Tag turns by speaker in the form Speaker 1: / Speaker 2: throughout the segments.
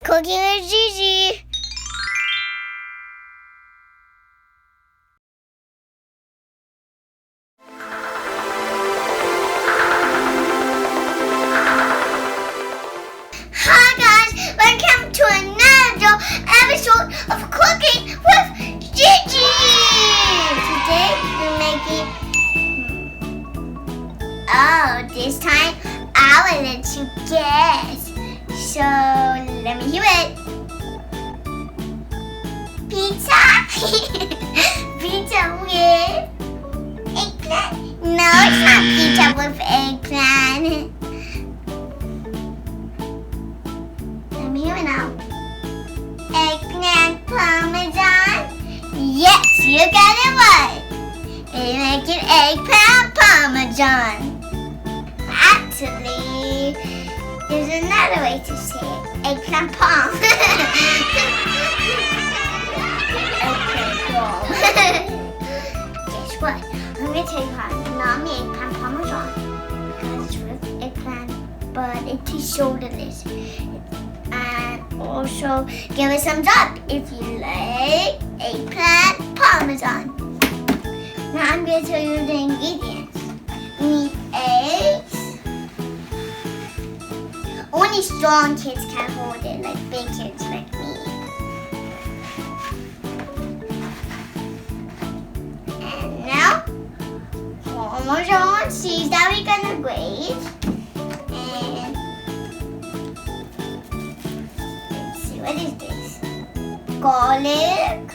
Speaker 1: Cooking with Gigi. Hi guys, welcome to another episode of Cooking with Gigi. Today we're making. This time I will let you guess. So let me hear it. Pizza. Pizza with eggplant. No, it's not pizza with eggplant. Let me hear it now. Eggplant Parmesan. Yes, you got it right. We're making eggplant Parmesan. Actually, there's another way to say it. Eggplant parm. Eggplant parm. Guess what? I'm going to tell you how to not make eggplant parmesan. Because it's with eggplant, but it tastes so delicious. And also, give it some up if you like eggplant parmesan. Now I'm going to tell you the ingredients. We need eggs. Only strong kids can hold it, like big kids like me. And now, Parmesan cheese that we're gonna grate. And let's see, what is this? Garlic.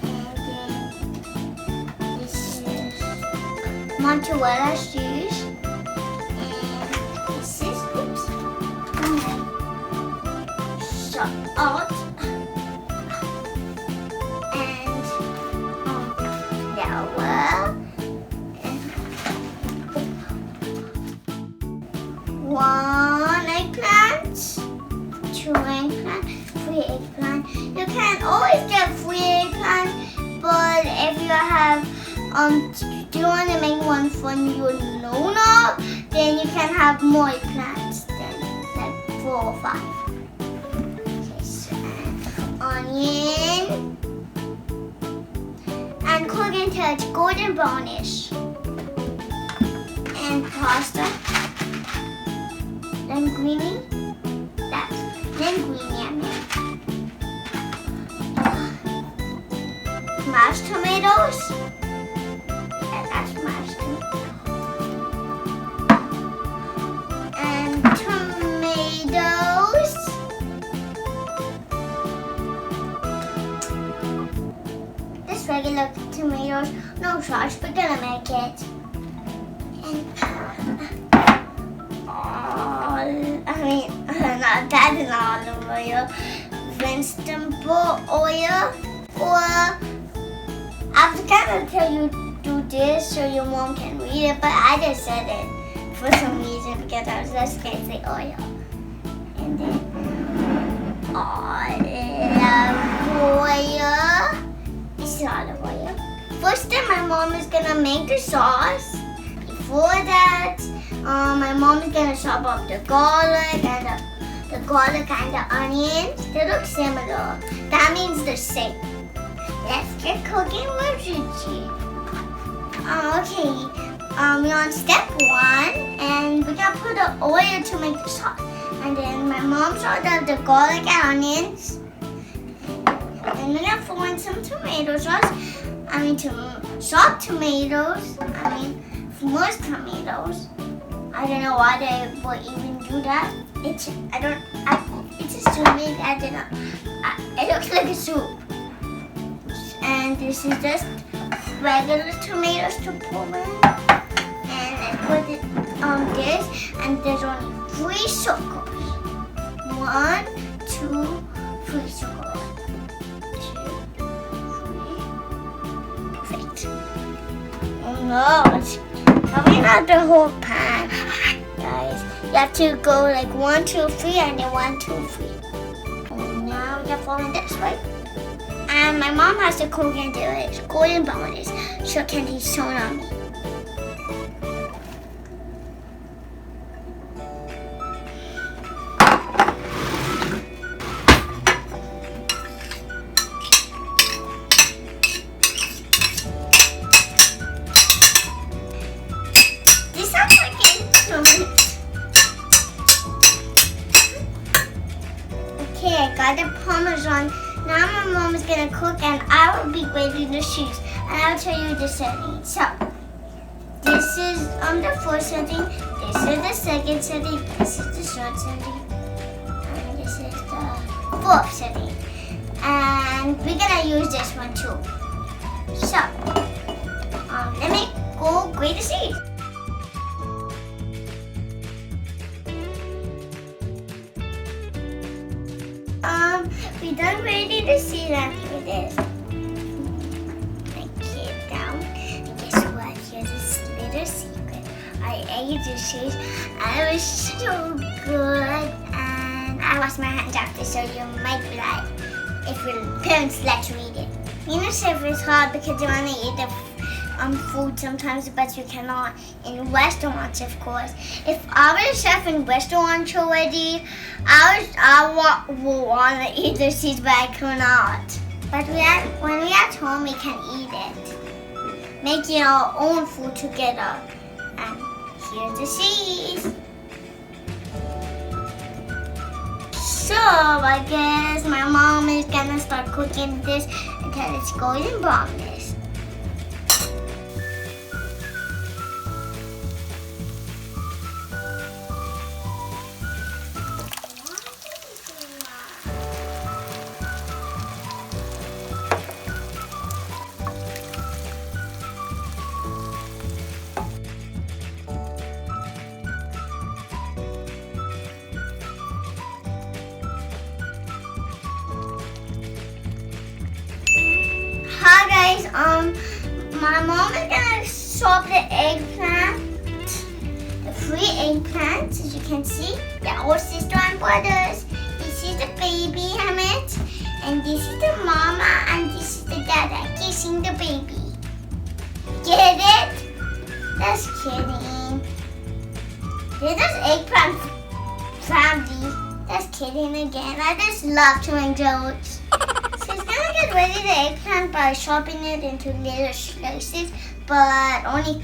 Speaker 1: And then this is mozzarella cheese. Salt and flour and 1 eggplant, 2 eggplant, 3 eggplant. You can always get 3 eggplant, but if you have do you want to make one from your nonna, then you can have more eggplants than like 4 or 5. Onion and cook until it's golden brownish, and pasta, linguine, that's linguine I mean. Mashed tomatoes, that's mashed tomatoes, and tomatoes. Regular tomatoes, no sauce, we're gonna make it. And that is olive oil, vegetable oil, or I was gonna tell you do this so your mom can read it, but I just said it for some reason because I was just gonna say oil. And then olive oil. Olive oil. First time my mom is gonna make the sauce. Before that, my mom is gonna chop up the garlic and the onions. They look similar. That means the same. Let's get cooking with Gigi. Okay, we're on step 1, and we're gonna put the oil to make the sauce. And then my mom chopped up the garlic and onions. And we're gonna throw in some tomato sauce. Chopped tomatoes. Most tomatoes. I don't know why they would even do that. It's assuming I didn't. It looks like a soup. And this is just regular tomatoes to pour in. And I put it on this, and there's only 3 circles. 1, 2, 3 circles. No, it's coming out the whole pan, guys. You have to go like 1, 2, 3, and then 1, 2, 3. And now we are following this, right? And my mom has to cook until it's golden brownish, so it can be shown on me. Okay, I got the Parmesan. Now my mom is gonna cook and I will be grating the cheese. And I'll tell you the settings. So, this is the first setting. This is the second setting. This is the third setting. And this is the fourth setting. And we're gonna use this one too. So, let me go grate the cheese. We done grating the cheese and here it is. Take it down. And guess what? Here's this little secret. I ate the cheese and it was so good. And I washed my hands after, so you might be like, if your parents let you eat it. You know, chef is hard because you want to eat the food sometimes, but you cannot in restaurants, of course. If I was a chef in restaurants already, I would want to eat the cheese, but I could not. But when we're at home, we can eat it, making our own food together. And here's the cheese. So I guess my mom is gonna start cooking this until it's golden brownness. Hi guys, my mom is gonna chop the eggplant, the 3 eggplants, as you can see. They're all sister and brothers. This is the baby helmet, and this is the mama, and this is the dada kissing the baby. Get it? Just kidding. This is eggplant family. Just kidding again. I just love to make jokes. She's gonna get ready the eggplant by chopping it into little slices, but only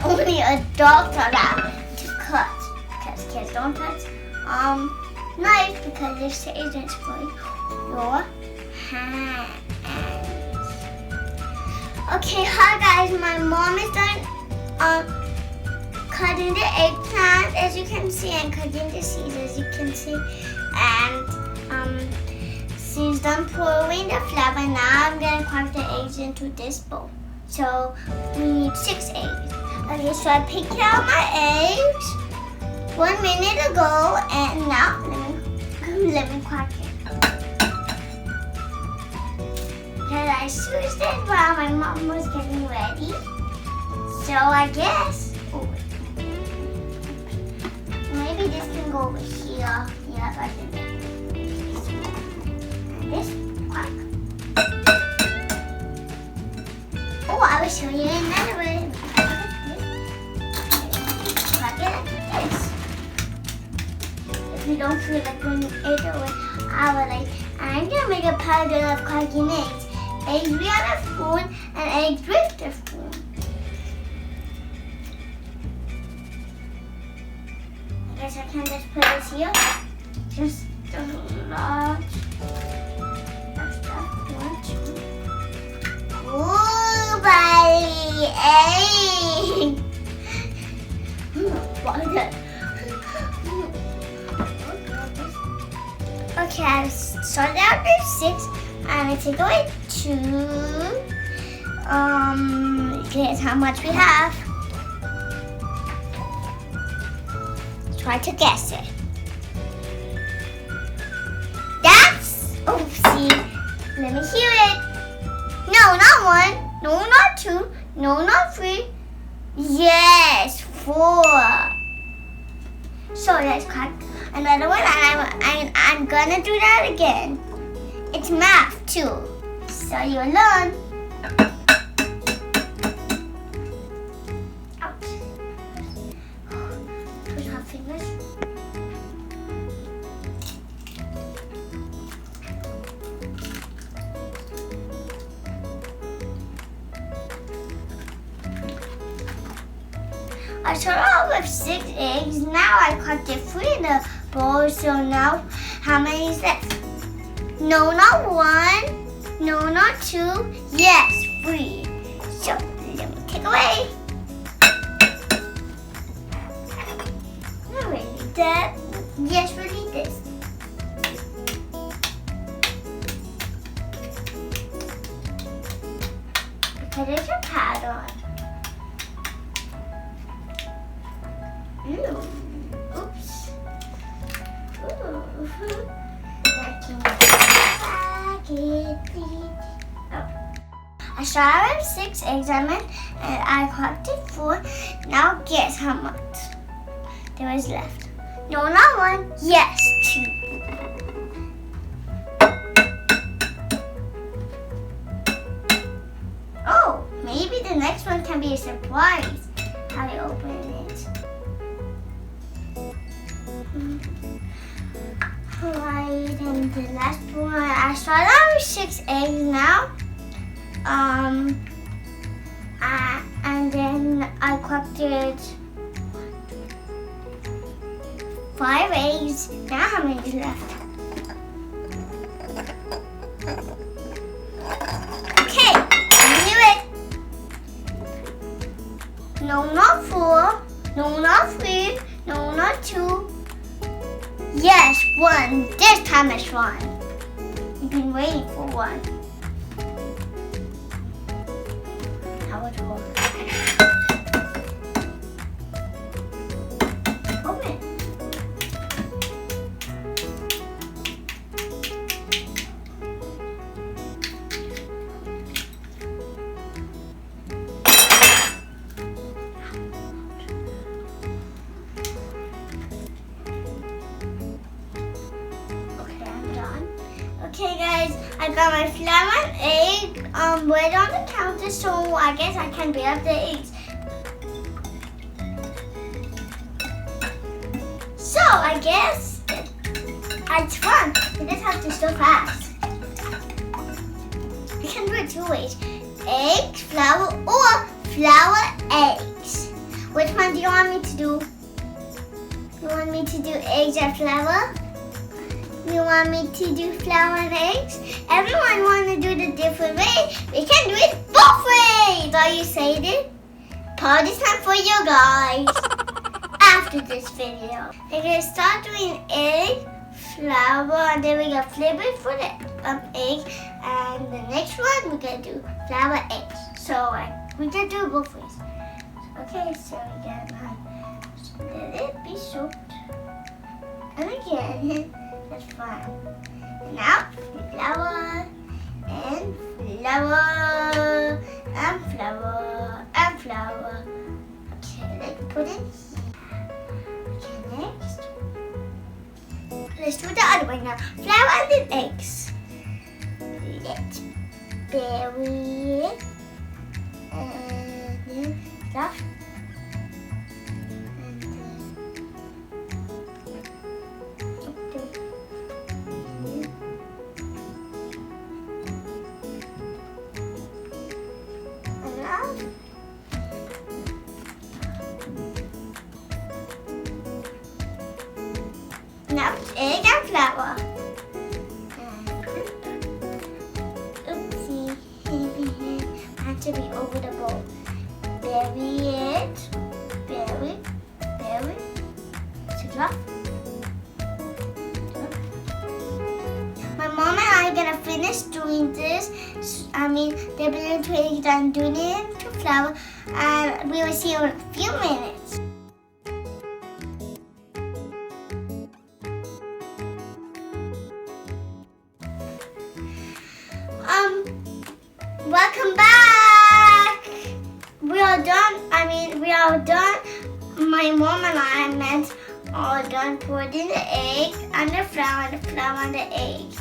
Speaker 1: only adults are allowed to cut, because kids don't touch knife because it says it's for your hands. Okay, hi guys, my mom is done cutting the eggplant, as you can see, and cutting the seeds, as you can see, and she's done pouring the flour. Now I'm gonna crack the eggs into this bowl. So we need 6 eggs. Okay, so I picked out my eggs 1 minute ago, and now let me crack it. Because I switched it while my mom was getting ready. So I guess maybe this can go over here. Yeah, I can make this crack. Oh, I will show you another way. Crack it like this. If you don't feel like doing it either way, I'm gonna make a pattern of cracking eggs. Eggs with a spoon and eggs with the spoon. I guess I can just put it here. Just a large. Ooh, buddy, egg! Okay, I've started out with 6, and I take away 2. Guess how much we have. Try to guess it. That's, see, let me hear it. No, not 1. No, not 2. No, not 3. Yes, 4. So let's crack another one, and I'm gonna do that again. It's math too, so you learn. Ouch. Push our fingers. I started off with 6 eggs. Now I cut the 3 in the bowl. So now How many is left? No, not 1. No, not 2. Yes, 3. So, let me take away. Not really that. Yes, really this. Put it a pad on. Ooh. Oops. Ooh. I started with 6 eggs and I collected 4. Now guess how much there was left. No, not 1. Yes, 2. Oh, maybe the next one can be a surprise. How do you open it? Right, and the last one, I started out with 6 eggs now. And then I collected 5 eggs. Now how many is left? Okay, I knew it. No, not 4. No, not 3. No, not 2. Yes, 1. This time it's 1. You've been waiting for 1. How would you open? Open. Okay guys, I got my flour and egg right on the counter, so I guess I can beat up the eggs. So I guess it's fun. You just have to stir fast. You can do it 2 ways. Eggs, flour, or flour, eggs. Which one do you want me to do? You want me to do eggs and flour? You want me to do flour and eggs? Everyone want to do the different way. We can do it both ways. Are you excited? Party time for you guys. After this video, we're gonna start doing egg, flour, and then we're gonna flip it for the egg. And the next one we're gonna do flour, eggs. So we can do it both ways. Okay, so we're gonna let it be soaked. And again. That's fine. And now, flour, and flour, and flour, and flour. Okay, let's put it here. Okay, next. Let's do the other one now. Flour and then eggs. Let's bury it. And then stuff. Now egg and flour. Oopsie. I have to be over the bowl. Bury it. Bury. Bury. To drop. My mom and I are gonna finish doing this. They're going to be done doing it to flour, and we will see you in a few minutes. Welcome back. We are done. We are done. My mom and I are done putting the egg and the flour and the flour and the eggs.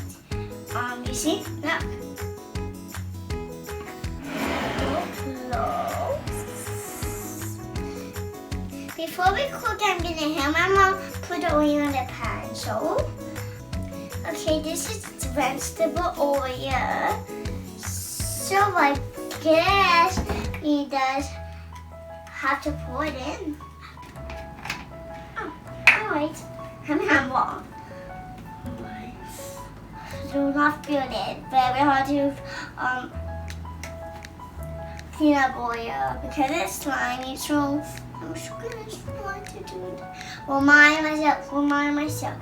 Speaker 1: You see? Look. Before we cook, I'm gonna have my mom put the oil in the pan. So, okay, this is vegetable oil. So I guess we just have to pour it in. Oh, alright. I'm wrong. do not feel it. Very hard to peanut butter because it's slimy. So I'm just gonna try to do it. Remind myself.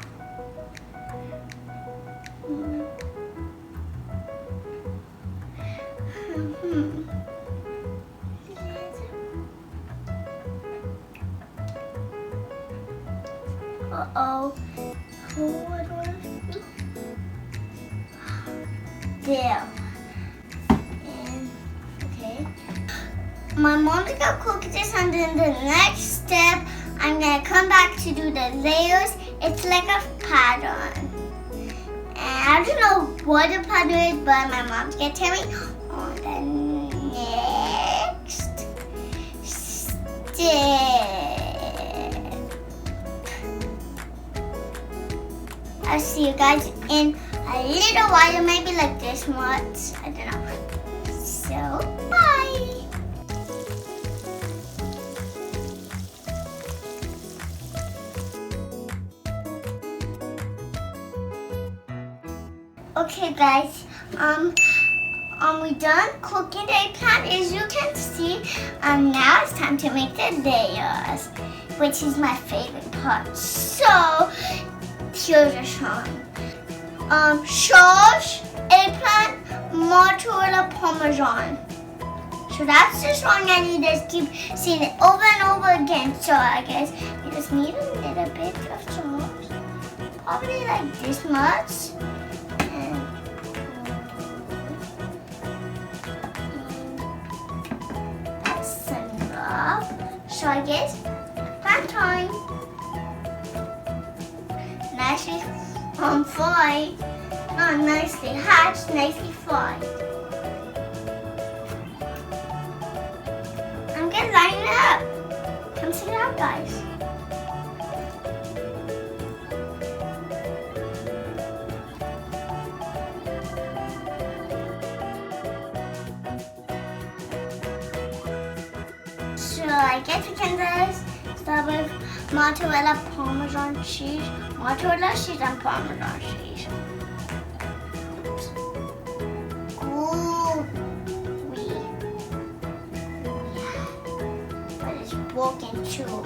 Speaker 1: Uh-oh. There. And, okay. My mom's gonna cook this, and then the next step, I'm gonna come back to do the layers. It's like a pattern. And I don't know what the pattern is, but my mom's gonna tell me on the next step. I'll see you guys in a little while, maybe like this much. I don't know. So, bye. Okay, guys. We done cooking the eggplant, as you can see. Now it's time to make the layers, which is my favorite part. So, here's a song. Sauce, eggplant, mozzarella, parmesan. So that's the song, and you just keep saying it over and over again. So I guess you just need a little bit of sauce, probably like this much. And that's enough. So I guess that time. Nicely fried, not nicely hatched, nicely fried. I'm gonna line it up. Come see it out, guys. So I guess we can just start with mozzarella, parmesan cheese, mozzarella cheese, and parmesan cheese. Ooh, but it's broken too.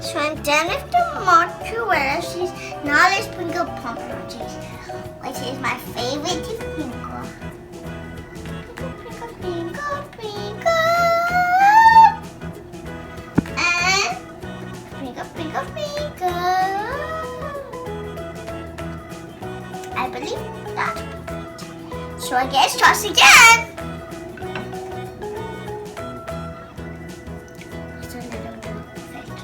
Speaker 1: So I'm done with the mozzarella cheese. Now let's sprinkle parmesan cheese, which is my favorite to sprinkle. I believe that's perfect. So I guess toss again. It's a little bit perfect.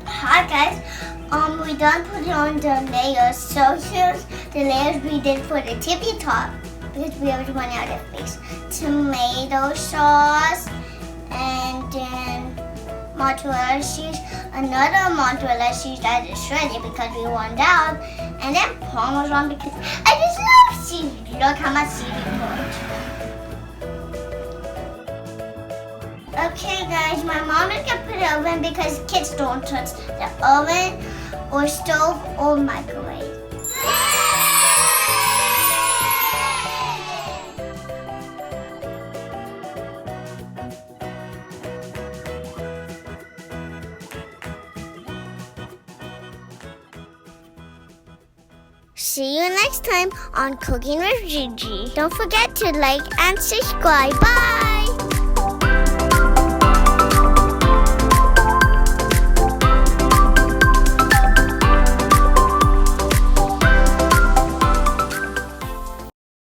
Speaker 1: Hi guys, we done putting on the layers. So here's the layers we did for the tippy top because we already went out of space. Tomato sauce, and then mozzarella cheese, another mozzarella cheese that is shredded because we went out, and then parmesan because I just love seaweed. Look how much seaweed we put. Okay guys, my mom is gonna put it in the oven because kids don't touch the oven or stove or microwave. See you next time on Cooking with Gigi. Don't forget to like and subscribe. Bye!